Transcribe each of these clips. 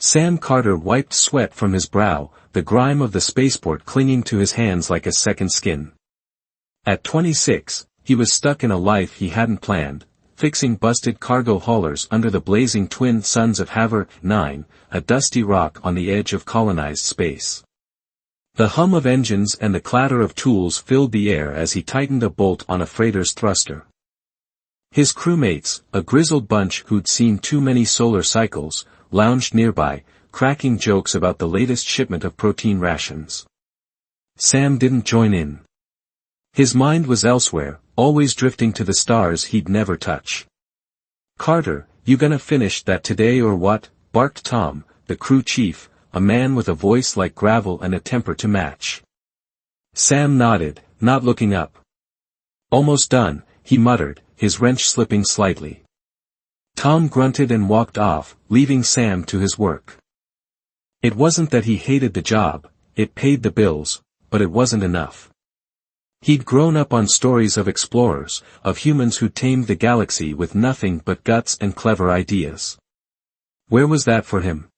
Sam Carter wiped sweat from his brow, the grime of the spaceport clinging to his hands like a second skin. At 26, he was stuck in a life he hadn't planned, fixing busted cargo haulers under the blazing twin suns of HFY 9, a dusty rock on the edge of colonized space. The hum of engines and the clatter of tools filled the air as he tightened a bolt on a freighter's thruster. His crewmates, a grizzled bunch who'd seen too many solar cycles, lounged nearby, cracking jokes about the latest shipment of protein rations. Sam didn't join in. His mind was elsewhere, always drifting to the stars he'd never touch. "Carter, you gonna finish that today or what?" barked Tom, the crew chief, a man with a voice like gravel and a temper to match. Sam nodded, not looking up. "Almost done," he muttered, his wrench slipping slightly. Tom grunted and walked off, leaving Sam to his work. It wasn't that he hated the job, it paid the bills, but it wasn't enough. He'd grown up on stories of explorers, of humans who tamed the galaxy with nothing but guts and clever ideas. Where was that for him?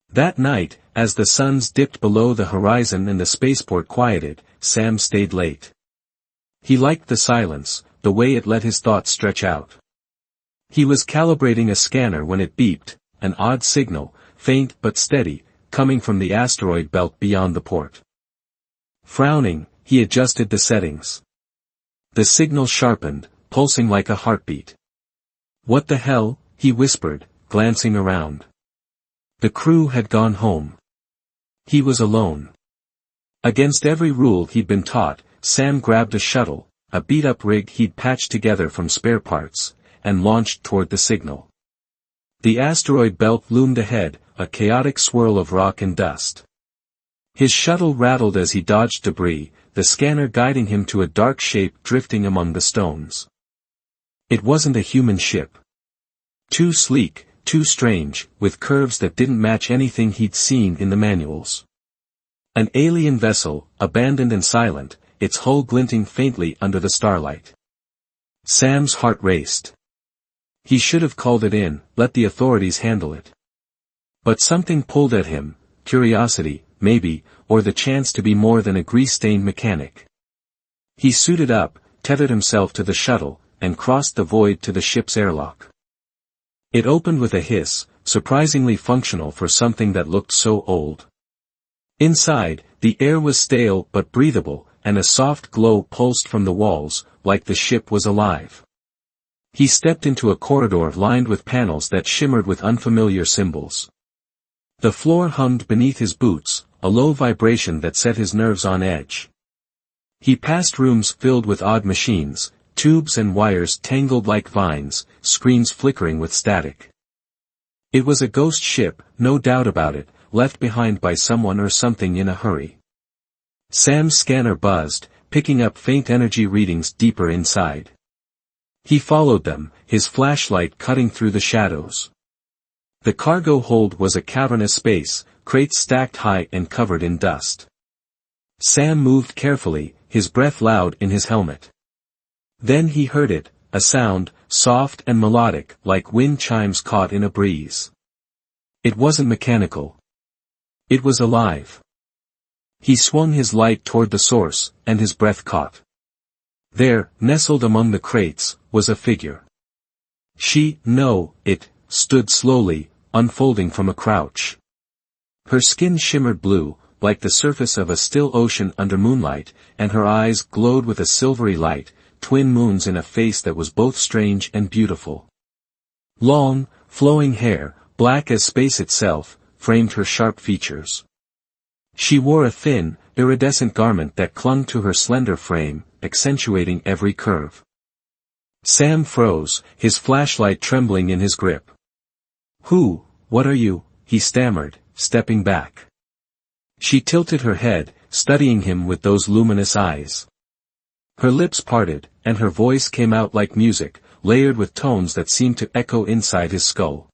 That night, as the suns dipped below the horizon and the spaceport quieted, Sam stayed late. He liked the silence, the way it let his thoughts stretch out. He was calibrating a scanner when it beeped, an odd signal, faint but steady, coming from the asteroid belt beyond the port. Frowning, he adjusted the settings. The signal sharpened, pulsing like a heartbeat. "What the hell?" he whispered, glancing around. The crew had gone home. He was alone. Against every rule he'd been taught, Sam grabbed a shuttle, a beat-up rig he'd patched together from spare parts, and launched toward the signal. The asteroid belt loomed ahead, a chaotic swirl of rock and dust. His shuttle rattled as he dodged debris, the scanner guiding him to a dark shape drifting among the stones. It wasn't a human ship. Too sleek, too strange, with curves that didn't match anything he'd seen in the manuals. An alien vessel, abandoned and silent, its hull glinting faintly under the starlight. Sam's heart raced. He should have called it in, let the authorities handle it. But something pulled at him, curiosity, maybe, or the chance to be more than a grease-stained mechanic. He suited up, tethered himself to the shuttle, and crossed the void to the ship's airlock. It opened with a hiss, surprisingly functional for something that looked so old. Inside, the air was stale but breathable, and a soft glow pulsed from the walls, like the ship was alive. He stepped into a corridor lined with panels that shimmered with unfamiliar symbols. The floor hummed beneath his boots, a low vibration that set his nerves on edge. He passed rooms filled with odd machines, tubes and wires tangled like vines, screens flickering with static. It was a ghost ship, no doubt about it, left behind by someone or something in a hurry. Sam's scanner buzzed, picking up faint energy readings deeper inside. He followed them, his flashlight cutting through the shadows. The cargo hold was a cavernous space, crates stacked high and covered in dust. Sam moved carefully, his breath loud in his helmet. Then he heard it, a sound, soft and melodic, like wind chimes caught in a breeze. It wasn't mechanical. It was alive. He swung his light toward the source, and his breath caught. There, nestled among the crates, was a figure. It stood slowly, unfolding from a crouch. Her skin shimmered blue, like the surface of a still ocean under moonlight, and her eyes glowed with a silvery light, twin moons in a face that was both strange and beautiful. Long, flowing hair, black as space itself, framed her sharp features. She wore a thin, iridescent garment that clung to her slender frame, accentuating every curve. Sam froze, his flashlight trembling in his grip. What are you?" he stammered, stepping back. She tilted her head, studying him with those luminous eyes. Her lips parted, and her voice came out like music, layered with tones that seemed to echo inside his skull.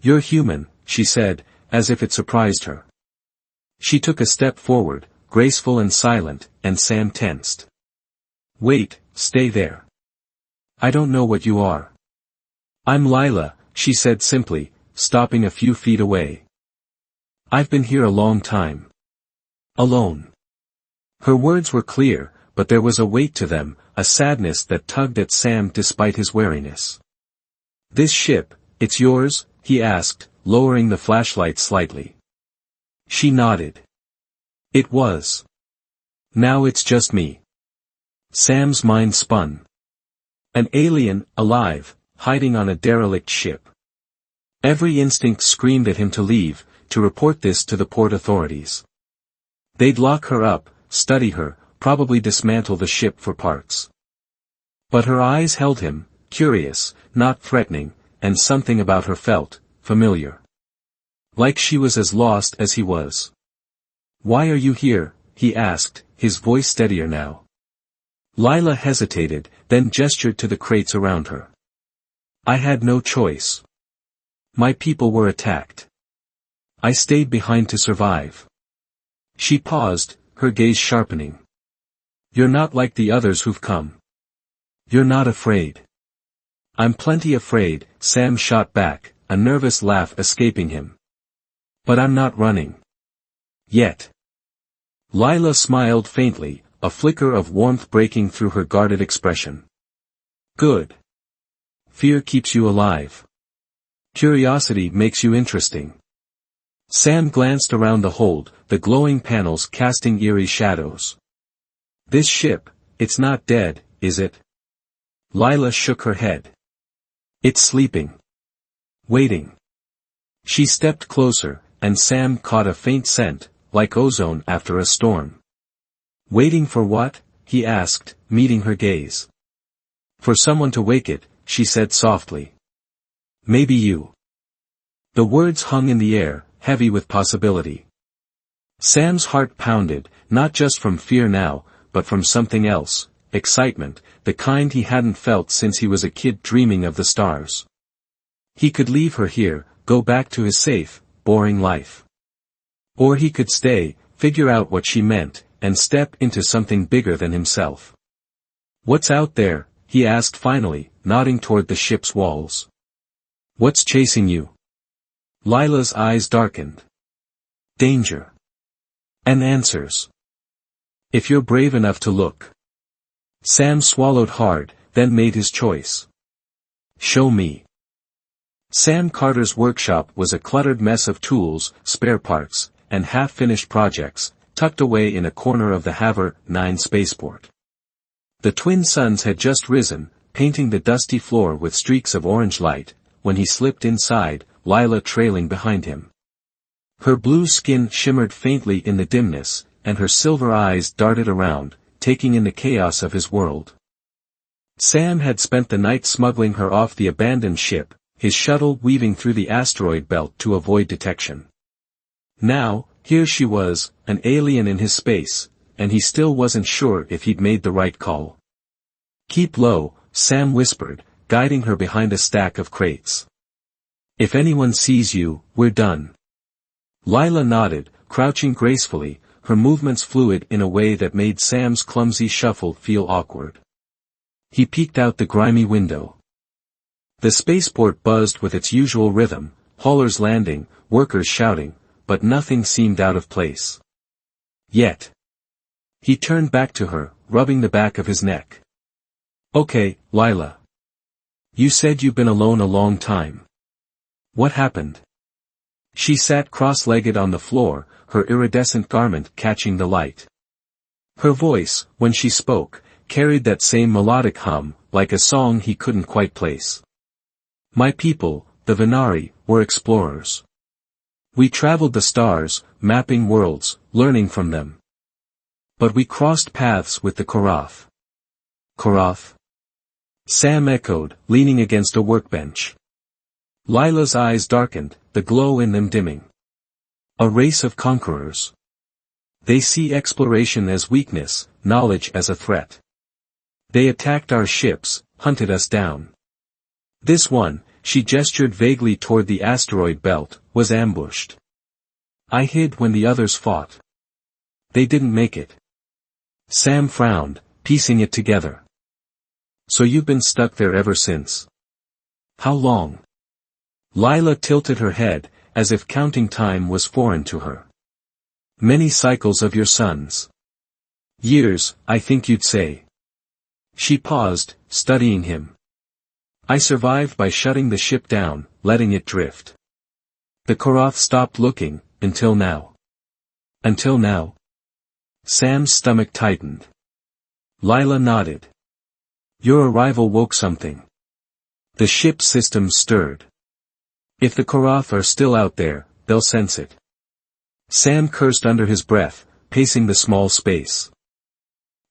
"You're human," she said, as if it surprised her. She took a step forward, graceful and silent, and Sam tensed. "Wait, stay there. I don't know what you are." "I'm Lila," she said simply, stopping a few feet away. "I've been here a long time. Alone." Her words were clear, but there was a weight to them, a sadness that tugged at Sam despite his wariness. "This ship, it's yours?" he asked, lowering the flashlight slightly. She nodded. "It was. Now it's just me." Sam's mind spun. An alien, alive, hiding on a derelict ship. Every instinct screamed at him to leave, to report this to the port authorities. They'd lock her up, study her, probably dismantle the ship for parts. But her eyes held him, curious, not threatening, and something about her felt familiar. Like she was as lost as he was. "Why are you here?" he asked, his voice steadier now. Lila hesitated, then gestured to the crates around her. "I had no choice. My people were attacked. I stayed behind to survive." She paused, her gaze sharpening. "You're not like the others who've come. You're not afraid." "I'm plenty afraid," Sam shot back, a nervous laugh escaping him. "But I'm not running. Yet." Lila smiled faintly, a flicker of warmth breaking through her guarded expression. "Good. Fear keeps you alive. Curiosity makes you interesting." Sam glanced around the hold, the glowing panels casting eerie shadows. "This ship, it's not dead, is it?" Lila shook her head. "It's sleeping. Waiting." She stepped closer, and Sam caught a faint scent, like ozone after a storm. "Waiting for what?" he asked, meeting her gaze. "For someone to wake it," she said softly. "Maybe you." The words hung in the air, heavy with possibility. Sam's heart pounded, not just from fear now, but from something else, excitement, the kind he hadn't felt since he was a kid dreaming of the stars. He could leave her here, go back to his safe, boring life. Or he could stay, figure out what she meant, and step into something bigger than himself. "What's out there?" he asked finally, nodding toward the ship's walls. "What's chasing you?" Lila's eyes darkened. "Danger. And answers. If you're brave enough to look." Sam swallowed hard, then made his choice. "Show me." Sam Carter's workshop was a cluttered mess of tools, spare parts, and half-finished projects, tucked away in a corner of the Haver 9 spaceport. The twin suns had just risen, painting the dusty floor with streaks of orange light, when he slipped inside, Lila trailing behind him. Her blue skin shimmered faintly in the dimness, and her silver eyes darted around, taking in the chaos of his world. Sam had spent the night smuggling her off the abandoned ship, his shuttle weaving through the asteroid belt to avoid detection. Now, here she was, an alien in his space, and he still wasn't sure if he'd made the right call. "Keep low," Sam whispered, guiding her behind a stack of crates. "If anyone sees you, we're done." Lila nodded, crouching gracefully, her movements fluid in a way that made Sam's clumsy shuffle feel awkward. He peeked out the grimy window. The spaceport buzzed with its usual rhythm, haulers landing, workers shouting, but nothing seemed out of place. Yet. He turned back to her, rubbing the back of his neck. "Okay, Lila. You said you've been alone a long time. What happened?" She sat cross-legged on the floor, her iridescent garment catching the light. Her voice, when she spoke, carried that same melodic hum, like a song he couldn't quite place. "My people, the Venari, were explorers. We traveled the stars, mapping worlds, learning from them. But we crossed paths with the Korath." "Korath?" Sam echoed, leaning against a workbench. Lila's eyes darkened, the glow in them dimming. "A race of conquerors. They see exploration as weakness, knowledge as a threat. They attacked our ships, hunted us down. This one," she gestured vaguely toward the asteroid belt, "was ambushed. I hid when the others fought. They didn't make it." Sam frowned, piecing it together. "So you've been stuck there ever since? How long?" Lila tilted her head, as if counting time was foreign to her. Many cycles of your sons. Years, I think you'd say. She paused, studying him. I survived by shutting the ship down, letting it drift. The Koroth stopped looking, until now. Until now? Sam's stomach tightened. Lila nodded. Your arrival woke something. The ship's systems stirred. If the Koroth are still out there, they'll sense it. Sam cursed under his breath, pacing the small space.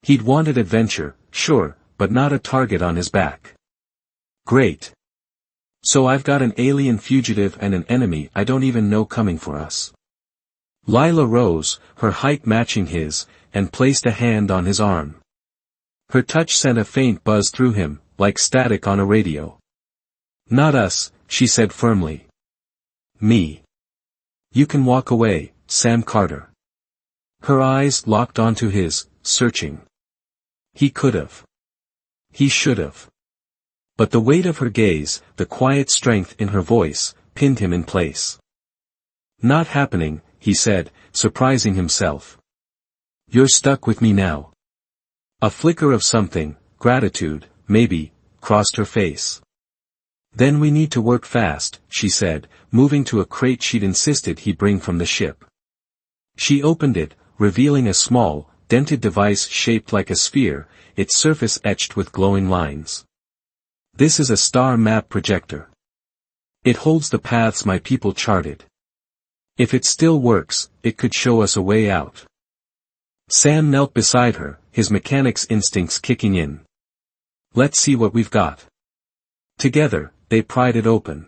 He'd wanted adventure, sure, but not a target on his back. Great. So I've got an alien fugitive and an enemy I don't even know coming for us. Lila rose, her height matching his, and placed a hand on his arm. Her touch sent a faint buzz through him, like static on a radio. Not us, she said firmly. Me. You can walk away, Sam Carter. Her eyes locked onto his, searching. He could've. He should've. But the weight of her gaze, the quiet strength in her voice, pinned him in place. Not happening, he said, surprising himself. You're stuck with me now. A flicker of something, gratitude, maybe, crossed her face. Then we need to work fast, she said, moving to a crate she'd insisted he bring from the ship. She opened it, revealing a small, dented device shaped like a sphere, its surface etched with glowing lines. This is a star map projector. It holds the paths my people charted. If it still works, it could show us a way out. Sam knelt beside her, his mechanics instincts kicking in. Let's see what we've got. Together, they pried it open.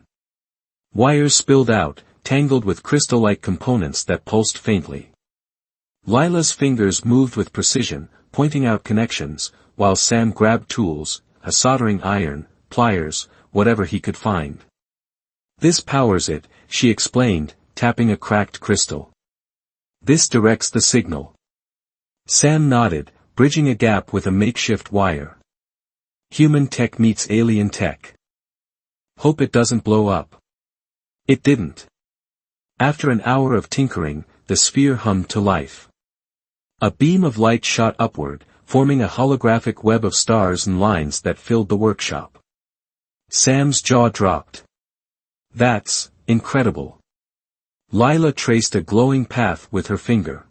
Wires spilled out, tangled with crystal-like components that pulsed faintly. Lila's fingers moved with precision, pointing out connections, while Sam grabbed tools, a soldering iron, pliers, whatever he could find. This powers it, she explained, tapping a cracked crystal. This directs the signal. Sam nodded, bridging a gap with a makeshift wire. Human tech meets alien tech. Hope it doesn't blow up. It didn't. After an hour of tinkering, the sphere hummed to life. A beam of light shot upward, forming a holographic web of stars and lines that filled the workshop. Sam's jaw dropped. That's incredible. Lila traced a glowing path with her finger.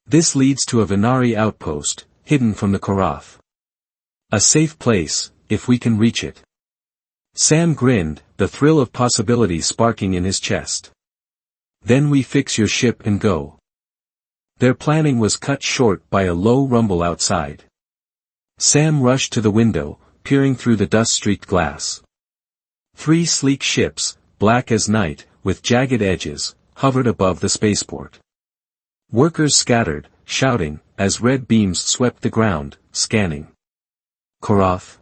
This leads to a Venari outpost, hidden from the Koroth. A safe place, if we can reach it. Sam grinned, the thrill of possibility sparking in his chest. Then we fix your ship and go. Their planning was cut short by a low rumble outside. Sam rushed to the window, peering through the dust-streaked glass. 3 sleek ships, black as night, with jagged edges, hovered above the spaceport. Workers scattered, shouting, as red beams swept the ground, scanning. Koroth?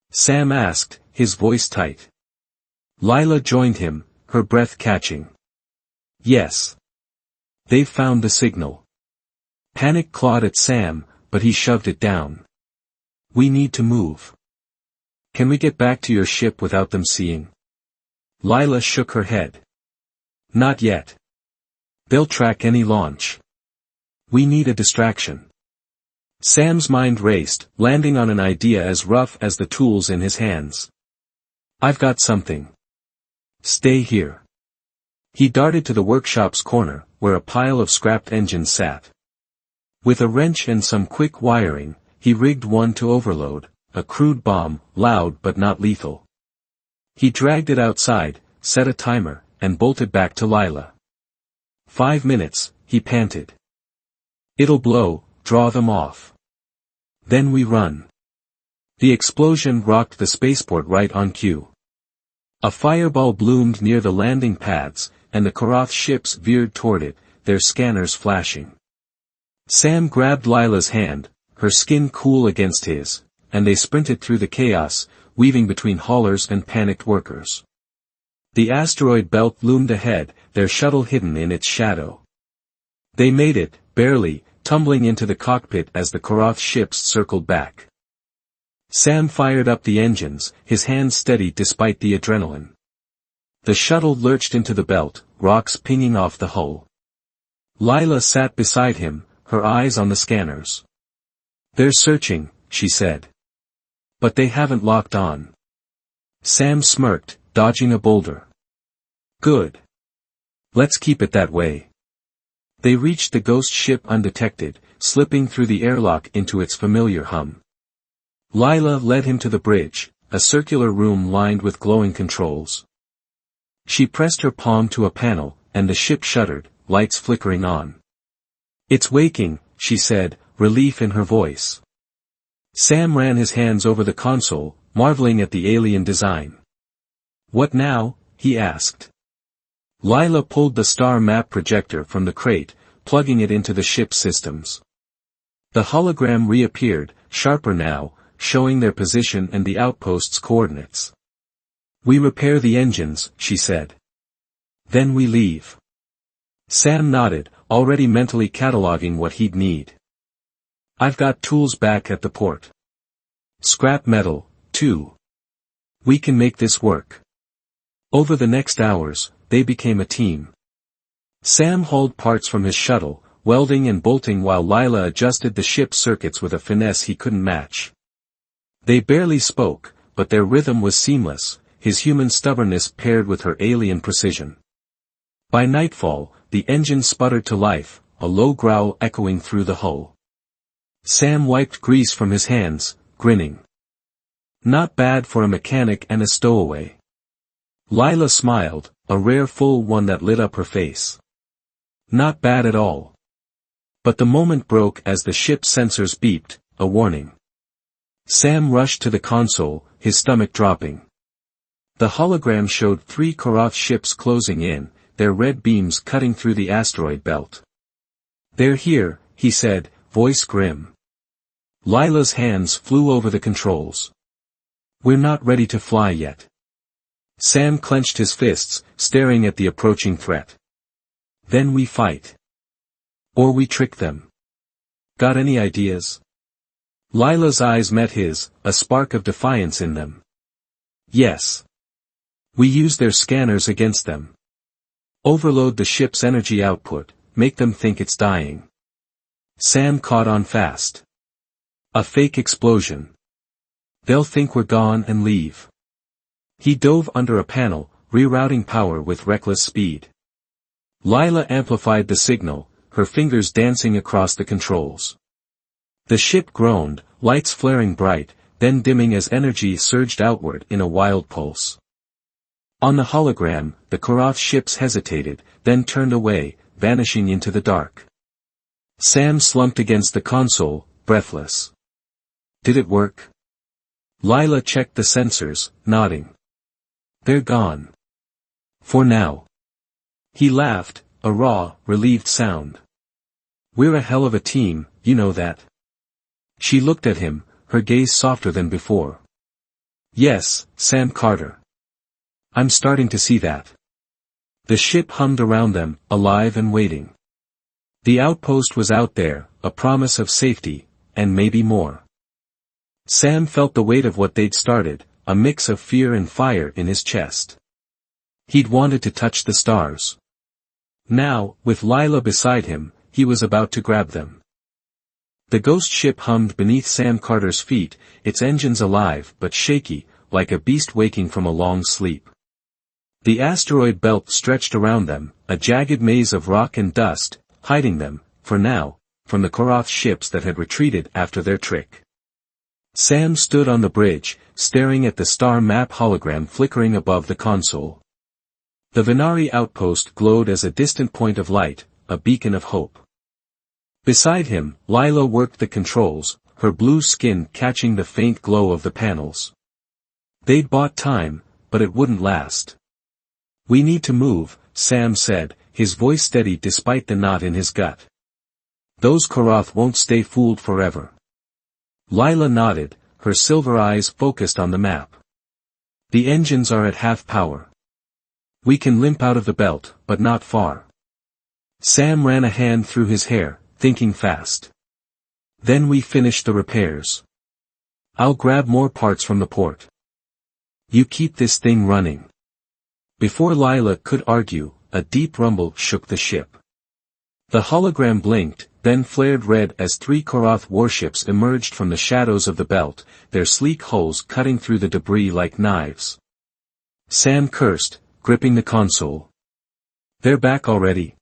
Sam asked, his voice tight. Lila joined him, her breath catching. Yes. They've found the signal. Panic clawed at Sam, but he shoved it down. We need to move. Can we get back to your ship without them seeing? Lila shook her head. Not yet. They'll track any launch. We need a distraction. Sam's mind raced, landing on an idea as rough as the tools in his hands. I've got something. Stay here. He darted to the workshop's corner, where a pile of scrapped engines sat. With a wrench and some quick wiring, he rigged one to overload, a crude bomb, loud but not lethal. He dragged it outside, set a timer, and bolted back to Lila. 5 minutes, he panted. It'll blow, draw them off. Then we run. The explosion rocked the spaceport right on cue. A fireball bloomed near the landing pads, and the Koroth ships veered toward it, their scanners flashing. Sam grabbed Lila's hand, her skin cool against his, and they sprinted through the chaos, weaving between haulers and panicked workers. The asteroid belt loomed ahead, their shuttle hidden in its shadow. They made it, barely, tumbling into the cockpit as the Koroth ships circled back. Sam fired up the engines, his hands steady despite the adrenaline. The shuttle lurched into the belt, rocks pinging off the hull. Lila sat beside him, her eyes on the scanners. "They're searching," she said. "But they haven't locked on." Sam smirked, dodging a boulder. "Good. Let's keep it that way." They reached the ghost ship undetected, slipping through the airlock into its familiar hum. Lila led him to the bridge, a circular room lined with glowing controls. She pressed her palm to a panel, and the ship shuddered, lights flickering on. "It's waking," she said, relief in her voice. Sam ran his hands over the console, marveling at the alien design. "What now?" he asked. Lila pulled the star map projector from the crate, plugging it into the ship's systems. The hologram reappeared, sharper now, showing their position and the outpost's coordinates. "We repair the engines," she said. "Then we leave." Sam nodded, already mentally cataloging what he'd need. "I've got tools back at the port. Scrap metal, too. We can make this work." Over the next hours, they became a team. Sam hauled parts from his shuttle, welding and bolting while Lila adjusted the ship's circuits with a finesse he couldn't match. They barely spoke, but their rhythm was seamless, his human stubbornness paired with her alien precision. By nightfall, the engine sputtered to life, a low growl echoing through the hull. Sam wiped grease from his hands, grinning. Not bad for a mechanic and a stowaway. Lila smiled, a rare full one that lit up her face. Not bad at all. But the moment broke as the ship's sensors beeped, a warning. Sam rushed to the console, his stomach dropping. The hologram showed 3 Korath ships closing in, their red beams cutting through the asteroid belt. "They're here," he said, voice grim. Lila's hands flew over the controls. "We're not ready to fly yet." Sam clenched his fists, staring at the approaching threat. "Then we fight. Or we trick them. Got any ideas?" Lila's eyes met his, a spark of defiance in them. "Yes. We use their scanners against them. Overload the ship's energy output, make them think it's dying." Sam caught on fast. "A fake explosion. They'll think we're gone and leave." He dove under a panel, rerouting power with reckless speed. Lila amplified the signal, her fingers dancing across the controls. The ship groaned, lights flaring bright, then dimming as energy surged outward in a wild pulse. On the hologram, the Korath ships hesitated, then turned away, vanishing into the dark. Sam slumped against the console, breathless. "Did it work?" Lila checked the sensors, nodding. "They're gone. For now." He laughed, a raw, relieved sound. "We're a hell of a team, you know that." She looked at him, her gaze softer than before. "Yes, Sam Carter. I'm starting to see that." The ship hummed around them, alive and waiting. The outpost was out there, a promise of safety, and maybe more. Sam felt the weight of what they'd started, a mix of fear and fire in his chest. He'd wanted to touch the stars. Now, with Lila beside him, he was about to grab them. The ghost ship hummed beneath Sam Carter's feet, its engines alive but shaky, like a beast waking from a long sleep. The asteroid belt stretched around them, a jagged maze of rock and dust, hiding them, for now, from the Korath ships that had retreated after their trick. Sam stood on the bridge, staring at the star map hologram flickering above the console. The Venari outpost glowed as a distant point of light, a beacon of hope. Beside him, Lila worked the controls, her blue skin catching the faint glow of the panels. They'd bought time, but it wouldn't last. "We need to move," Sam said, his voice steady despite the knot in his gut. "Those Korath won't stay fooled forever." Lila nodded, her silver eyes focused on the map. "The engines are at half power. We can limp out of the belt, but not far." Sam ran a hand through his hair, thinking fast. "Then we finish the repairs. I'll grab more parts from the port. You keep this thing running. Before Lila could argue, a deep rumble shook the ship. The hologram blinked, then flared red as 3 Korath warships emerged from the shadows of the belt, their sleek hulls cutting through the debris like knives. Sam cursed, gripping the console. "They're back already."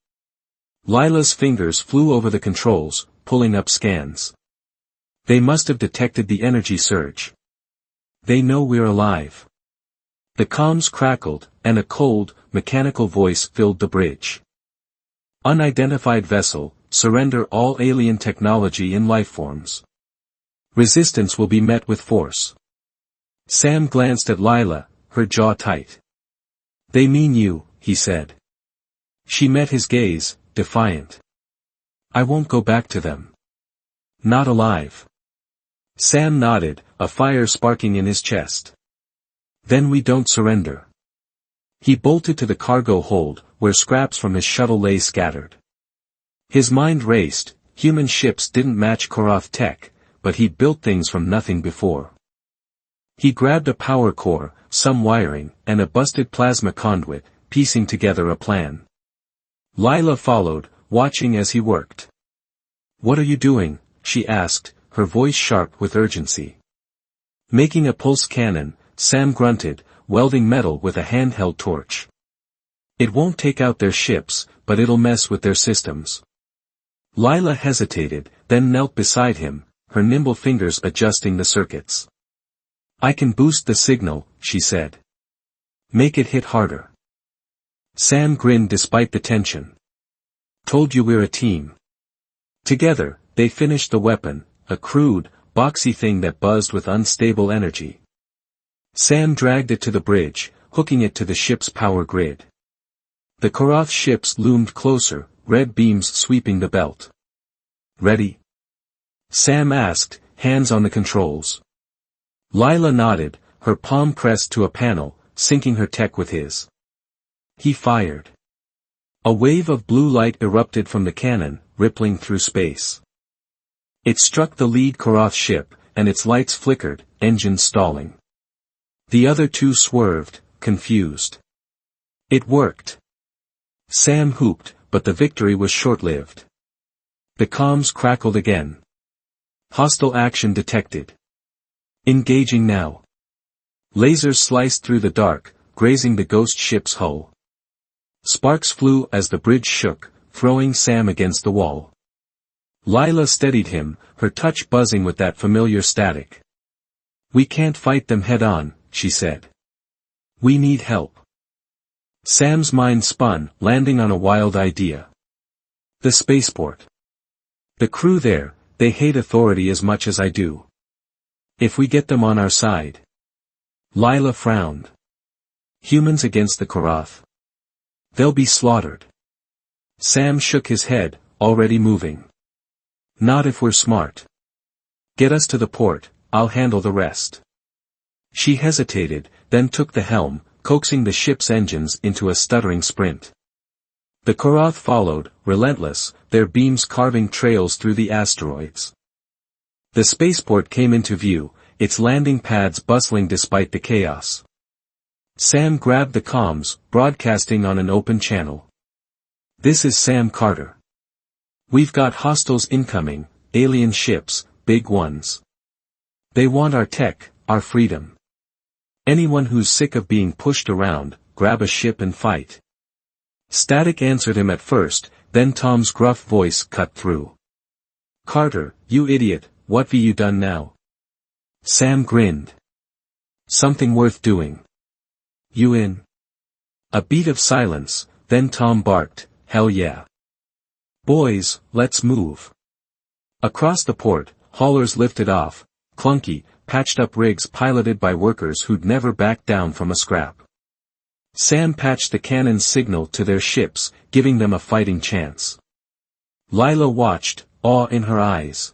Lila's fingers flew over the controls, pulling up scans. "They must have detected the energy surge. They know we're alive." The comms crackled, and a cold, mechanical voice filled the bridge. "Unidentified vessel, surrender all alien technology and lifeforms. Resistance will be met with force." Sam glanced at Lila, her jaw tight. "They mean you," he said. She met his gaze, defiant. "I won't go back to them. Not alive." Sam nodded, a fire sparking in his chest. "Then we don't surrender." He bolted to the cargo hold, where scraps from his shuttle lay scattered. His mind raced. Human ships didn't match Korath tech, but he'd built things from nothing before. He grabbed a power core, some wiring, and a busted plasma conduit, piecing together a plan. Lila followed, watching as he worked. "What are you doing?" she asked, her voice sharp with urgency. "Making a pulse cannon," Sam grunted, welding metal with a handheld torch. "It won't take out their ships, but it'll mess with their systems." Lila hesitated, then knelt beside him, her nimble fingers adjusting the circuits. "I can boost the signal," she said. "Make it hit harder." Sam grinned despite the tension. "Told you we're a team." Together, they finished the weapon, a crude, boxy thing that buzzed with unstable energy. Sam dragged it to the bridge, hooking it to the ship's power grid. The Korath ships loomed closer, red beams sweeping the belt. "Ready?" Sam asked, hands on the controls. Lila nodded, her palm pressed to a panel, syncing her tech with his. He fired. A wave of blue light erupted from the cannon, rippling through space. It struck the lead Korath ship, and its lights flickered, engines stalling. The other 2 swerved, confused. It worked. Sam whooped, but the victory was short-lived. The comms crackled again. "Hostile action detected. Engaging now." Lasers sliced through the dark, grazing the ghost ship's hull. Sparks flew as the bridge shook, throwing Sam against the wall. Lila steadied him, her touch buzzing with that familiar static. "We can't fight them head-on," she said. "We need help." Sam's mind spun, landing on a wild idea. The spaceport. "The crew there, they hate authority as much as I do. If we get them on our side." Lila frowned. "Humans against the Korath. They'll be slaughtered." Sam shook his head, already moving. "Not if we're smart. Get us to the port, I'll handle the rest." She hesitated, then took the helm, coaxing the ship's engines into a stuttering sprint. The Korath followed, relentless, their beams carving trails through the asteroids. The spaceport came into view, its landing pads bustling despite the chaos. Sam grabbed the comms, broadcasting on an open channel. "This is Sam Carter. We've got hostiles incoming, alien ships, big ones. They want our tech, our freedom. Anyone who's sick of being pushed around, grab a ship and fight." Static answered him at first, then Tom's gruff voice cut through. "Carter, you idiot, what have you done now?" Sam grinned. "Something worth doing. You in?" A beat of silence, then Tom barked, "Hell yeah. Boys, let's move." Across the port, haulers lifted off, clunky, patched-up rigs piloted by workers who'd never backed down from a scrap. Sam patched the cannon's signal to their ships, giving them a fighting chance. Lila watched, awe in her eyes.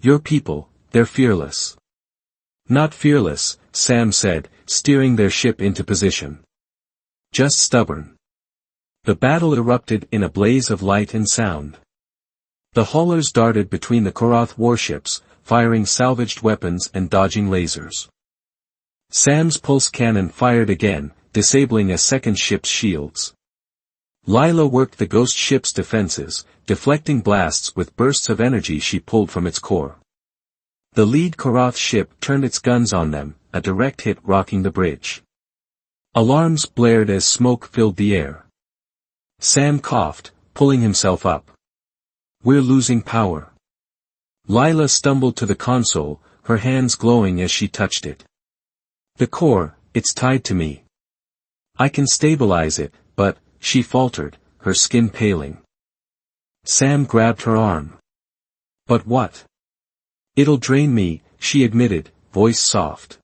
"Your people, they're fearless." "Not fearless," Sam said, steering their ship into position. "Just stubborn." The battle erupted in a blaze of light and sound. The haulers darted between the Korath warships, firing salvaged weapons and dodging lasers. Sam's pulse cannon fired again, disabling a second ship's shields. Lila worked the ghost ship's defenses, deflecting blasts with bursts of energy she pulled from its core. The lead Karath ship turned its guns on them, a direct hit rocking the bridge. Alarms blared as smoke filled the air. Sam coughed, pulling himself up. "We're losing power." Lila stumbled to the console, her hands glowing as she touched it. "The core, it's tied to me. I can stabilize it, but," she faltered, her skin paling. Sam grabbed her arm. "But what?" "It'll drain me," she admitted, voice soft.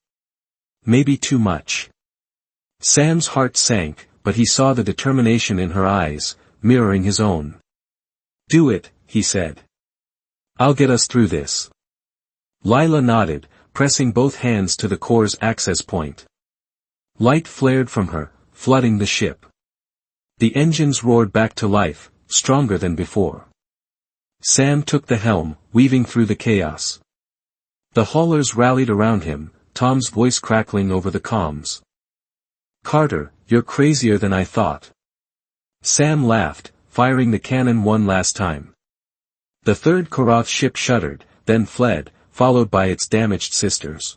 "Maybe too much." Sam's heart sank, but he saw the determination in her eyes, mirroring his own. "Do it," he said. "I'll get us through this." Lila nodded, pressing both hands to the core's access point. Light flared from her, flooding the ship. The engines roared back to life, stronger than before. Sam took the helm, weaving through the chaos. The haulers rallied around him, Tom's voice crackling over the comms. "Carter, you're crazier than I thought." Sam laughed, firing the cannon one last time. The third Karath ship shuddered, then fled, followed by its damaged sisters.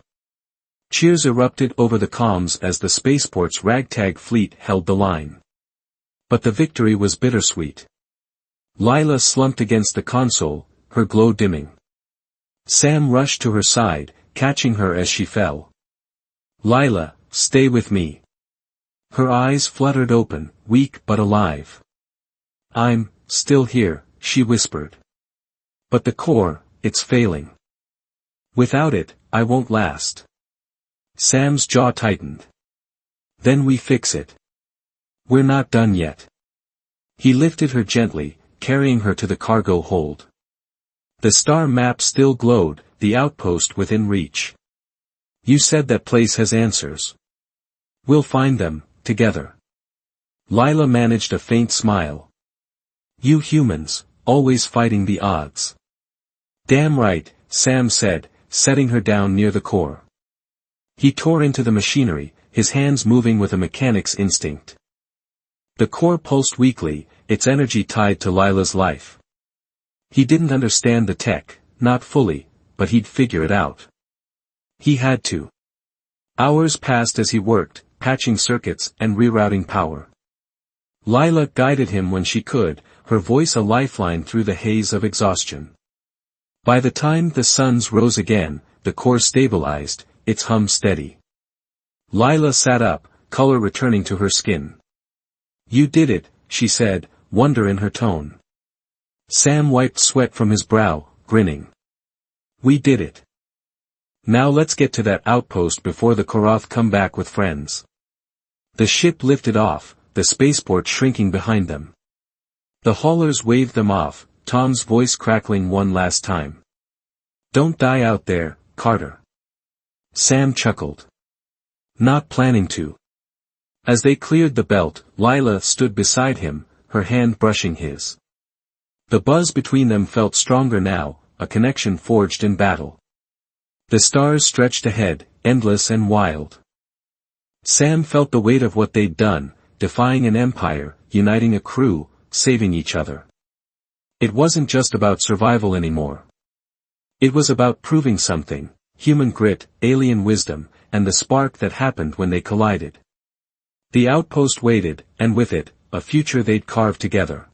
Cheers erupted over the comms as the spaceport's ragtag fleet held the line. But the victory was bittersweet. Lila slumped against the console, her glow dimming. Sam rushed to her side, catching her as she fell. "Lila, stay with me." Her eyes fluttered open, weak but alive. "I'm still here," she whispered. "But the core, it's failing. Without it, I won't last." Sam's jaw tightened. "Then we fix it. We're not done yet." He lifted her gently, carrying her to the cargo hold. The star map still glowed, the outpost within reach. "You said that place has answers. We'll find them, together." Lila managed a faint smile. "You humans, always fighting the odds." "Damn right," Sam said, setting her down near the core. He tore into the machinery, his hands moving with a mechanic's instinct. The core pulsed weakly, its energy tied to Lila's life. He didn't understand the tech, not fully, but he'd figure it out. He had to. Hours passed as he worked, patching circuits and rerouting power. Lila guided him when she could, her voice a lifeline through the haze of exhaustion. By the time the suns rose again, the core stabilized, its hum steady. Lila sat up, color returning to her skin. "You did it," she said, wonder in her tone. Sam wiped sweat from his brow, grinning. "We did it. Now let's get to that outpost before the Karath come back with friends." The ship lifted off, the spaceport shrinking behind them. The haulers waved them off, Tom's voice crackling one last time. "Don't die out there, Carter." Sam chuckled. "Not planning to." As they cleared the belt, Lila stood beside him, her hand brushing his. The buzz between them felt stronger now, a connection forged in battle. The stars stretched ahead, endless and wild. Sam felt the weight of what they'd done, defying an empire, uniting a crew, saving each other. It wasn't just about survival anymore. It was about proving something, human grit, alien wisdom, and the spark that happened when they collided. The outpost waited, and with it, a future they'd carved together.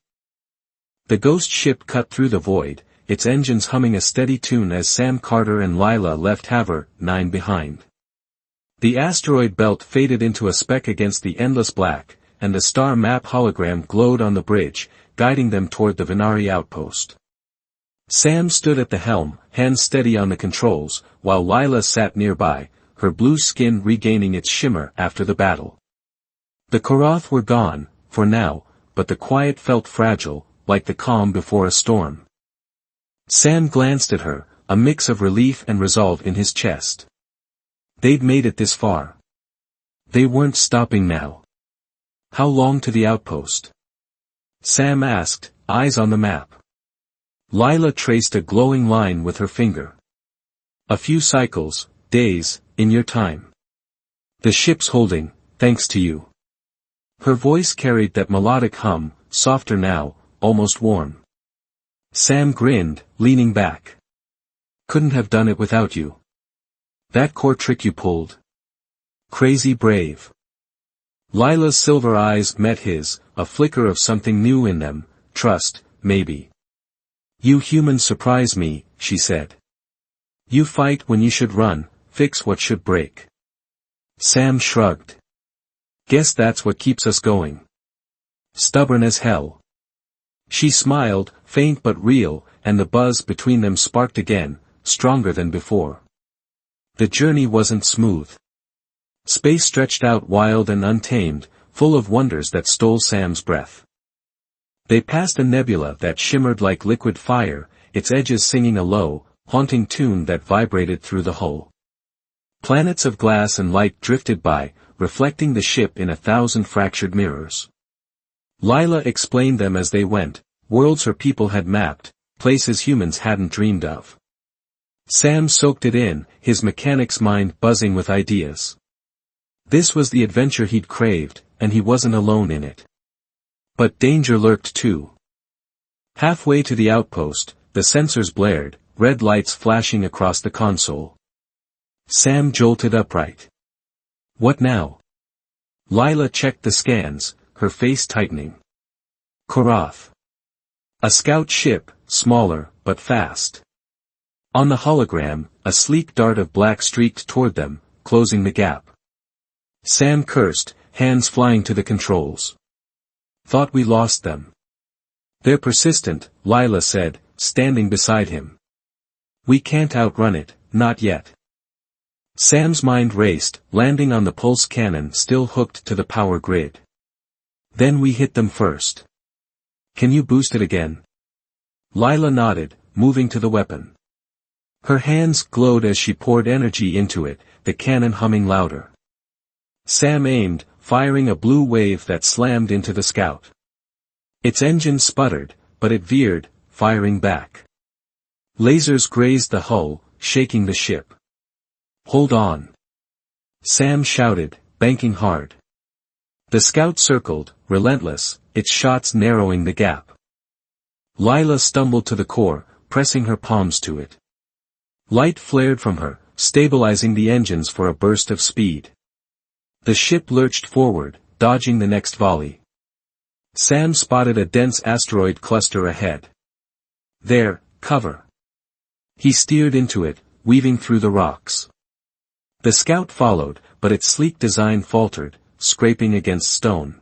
The ghost ship cut through the void, its engines humming a steady tune as Sam Carter and Lila left Haver 9 behind. The asteroid belt faded into a speck against the endless black, and the star map hologram glowed on the bridge, guiding them toward the Venari outpost. Sam stood at the helm, hands steady on the controls, while Lila sat nearby, her blue skin regaining its shimmer after the battle. The Karath were gone, for now, but the quiet felt fragile, like the calm before a storm. Sam glanced at her, a mix of relief and resolve in his chest. They'd made it this far. They weren't stopping now. "How long to the outpost?" Sam asked, eyes on the map. Lila traced a glowing line with her finger. "A few cycles, days, in your time. The ship's holding, thanks to you. Her voice carried that melodic hum, softer now, almost warm. Sam grinned, leaning back. Couldn't have done it without you. That core trick you pulled. Crazy brave. Lila's silver eyes met his, a flicker of something new in them, trust, maybe. You humans surprise me, she said. You fight when you should run, fix what should break. Sam shrugged. Guess that's what keeps us going. Stubborn as hell. She smiled, faint but real, and the buzz between them sparked again, stronger than before. The journey wasn't smooth. Space stretched out wild and untamed, full of wonders that stole Sam's breath. They passed a nebula that shimmered like liquid fire, its edges singing a low, haunting tune that vibrated through the hull. Planets of glass and light drifted by, reflecting the ship in 1,000 fractured mirrors. Lila explained them as they went, worlds her people had mapped, places humans hadn't dreamed of. Sam soaked it in, his mechanic's mind buzzing with ideas. This was the adventure he'd craved, and he wasn't alone in it. But danger lurked too. Halfway to the outpost, the sensors blared, red lights flashing across the console. Sam jolted upright. What now? Lila checked the scans, her face tightening. Korath. A scout ship, smaller, but fast. On the hologram, a sleek dart of black streaked toward them, closing the gap. Sam cursed, hands flying to the controls. Thought we lost them. They're persistent, Lila said, standing beside him. We can't outrun it, not yet. Sam's mind raced, landing on the pulse cannon still hooked to the power grid. Then we hit them first. Can you boost it again? Lila nodded, moving to the weapon. Her hands glowed as she poured energy into it, the cannon humming louder. Sam aimed, firing a blue wave that slammed into the scout. Its engine sputtered, but it veered, firing back. Lasers grazed the hull, shaking the ship. Hold on. Sam shouted, banking hard. The scout circled, relentless, its shots narrowing the gap. Lila stumbled to the core, pressing her palms to it. Light flared from her, stabilizing the engines for a burst of speed. The ship lurched forward, dodging the next volley. Sam spotted a dense asteroid cluster ahead. There, cover. He steered into it, weaving through the rocks. The scout followed, but its sleek design faltered, scraping against stone.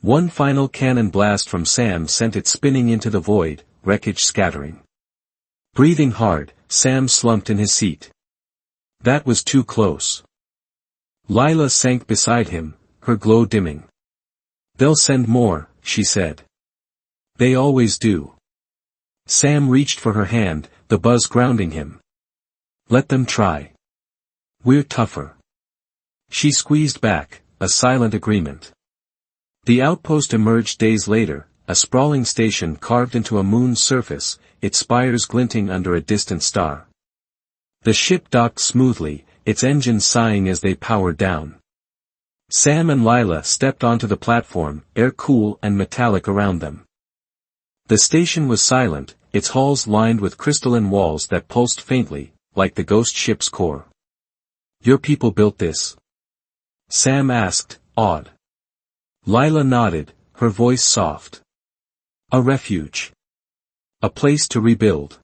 One final cannon blast from Sam sent it spinning into the void, wreckage scattering. Breathing hard, Sam slumped in his seat. That was too close. Lila sank beside him, her glow dimming. They'll send more, she said. They always do. Sam reached for her hand, the buzz grounding him. Let them try. We're tougher. She squeezed back, a silent agreement. The outpost emerged days later, a sprawling station carved into a moon's surface, its spires glinting under a distant star. The ship docked smoothly, its engines sighing as they powered down. Sam and Lila stepped onto the platform, air cool and metallic around them. The station was silent, its halls lined with crystalline walls that pulsed faintly, like the ghost ship's core. Your people built this? Sam asked, awed. Lila nodded, her voice soft. A refuge. A place to rebuild.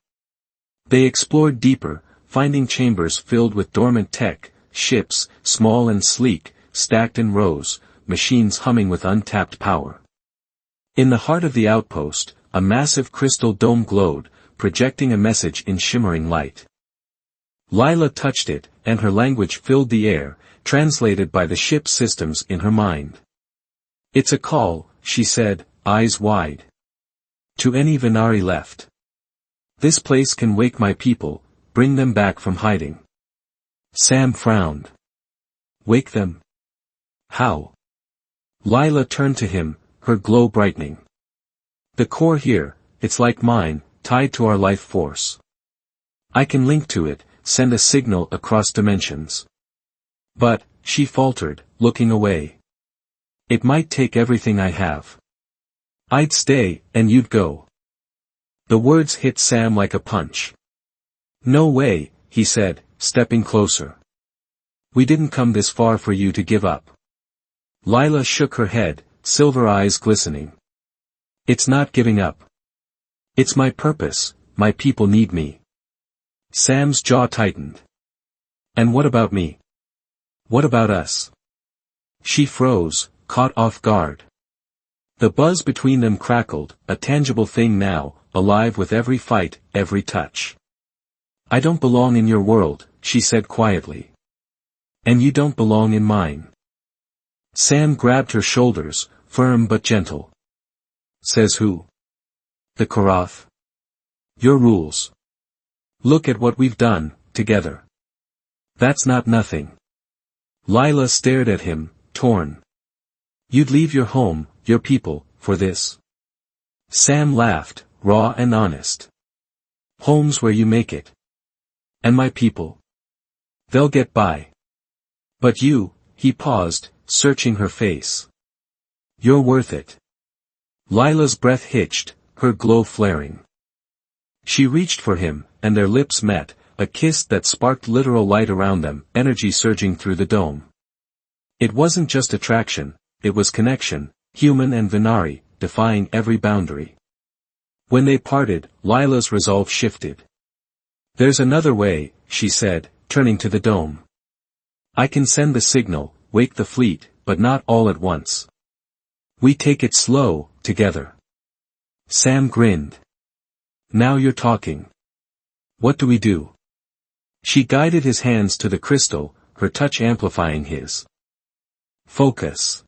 They explored deeper, finding chambers filled with dormant tech, ships, small and sleek, stacked in rows, machines humming with untapped power. In the heart of the outpost, a massive crystal dome glowed, projecting a message in shimmering light. Lila touched it, and her language filled the air, translated by the ship's systems in her mind. It's a call, she said, eyes wide. To any Venari left. This place can wake my people, bring them back from hiding. Sam frowned. Wake them? How? Lila turned to him, her glow brightening. The core here, it's like mine, tied to our life force. I can link to it, send a signal across dimensions. But, she faltered, looking away. It might take everything I have. I'd stay, and you'd go. The words hit Sam like a punch. No way, he said, stepping closer. We didn't come this far for you to give up. Lila shook her head, silver eyes glistening. It's not giving up. It's my purpose, my people need me. Sam's jaw tightened. And what about me? What about us? She froze, caught off guard. The buzz between them crackled, a tangible thing now, alive with every fight, every touch. I don't belong in your world, she said quietly. And you don't belong in mine. Sam grabbed her shoulders, firm but gentle. Says who? The Korath. Your rules. Look at what we've done, together. That's not nothing. Lila stared at him, torn. You'd leave your home, your people, for this. Sam laughed, raw and honest. Home's where you make it. And my people? They'll get by. But you, he paused, searching her face. You're worth it. Lila's breath hitched, her glow flaring. She reached for him, and their lips met, a kiss that sparked literal light around them, energy surging through the dome. It wasn't just attraction, it was connection, human and Venari, defying every boundary. When they parted, Lila's resolve shifted. There's another way, she said, turning to the dome. I can send the signal, wake the fleet, but not all at once. We take it slow, together. Sam grinned. Now you're talking. What do we do? She guided his hands to the crystal, her touch amplifying his. Focus.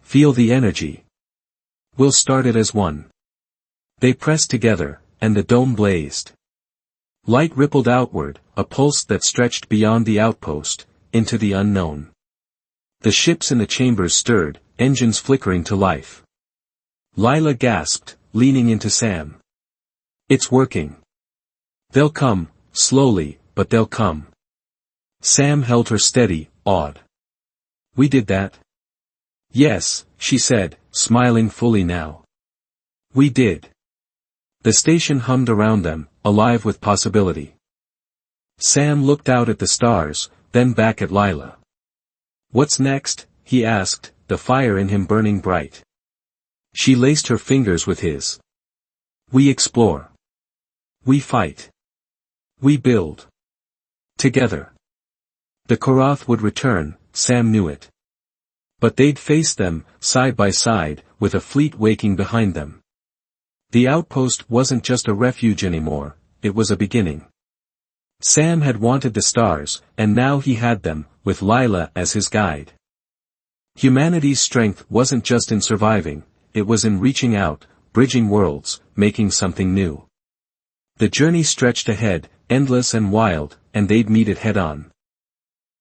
Feel the energy. We'll start it as one. They pressed together, and the dome blazed. Light rippled outward, a pulse that stretched beyond the outpost, into the unknown. The ships in the chambers stirred, engines flickering to life. Lila gasped, leaning into Sam. It's working. They'll come, slowly, but they'll come. Sam held her steady, awed. We did that? Yes, she said, smiling fully now. We did. The station hummed around them, alive with possibility. Sam looked out at the stars, then back at Lila. What's next? He asked, the fire in him burning bright. She laced her fingers with his. We explore. We fight. We build. Together. The Korath would return, Sam knew it. But they'd face them, side by side, with a fleet waking behind them. The outpost wasn't just a refuge anymore, it was a beginning. Sam had wanted the stars, and now he had them, with Lila as his guide. Humanity's strength wasn't just in surviving, it was in reaching out, bridging worlds, making something new. The journey stretched ahead, endless and wild, and they'd meet it head-on.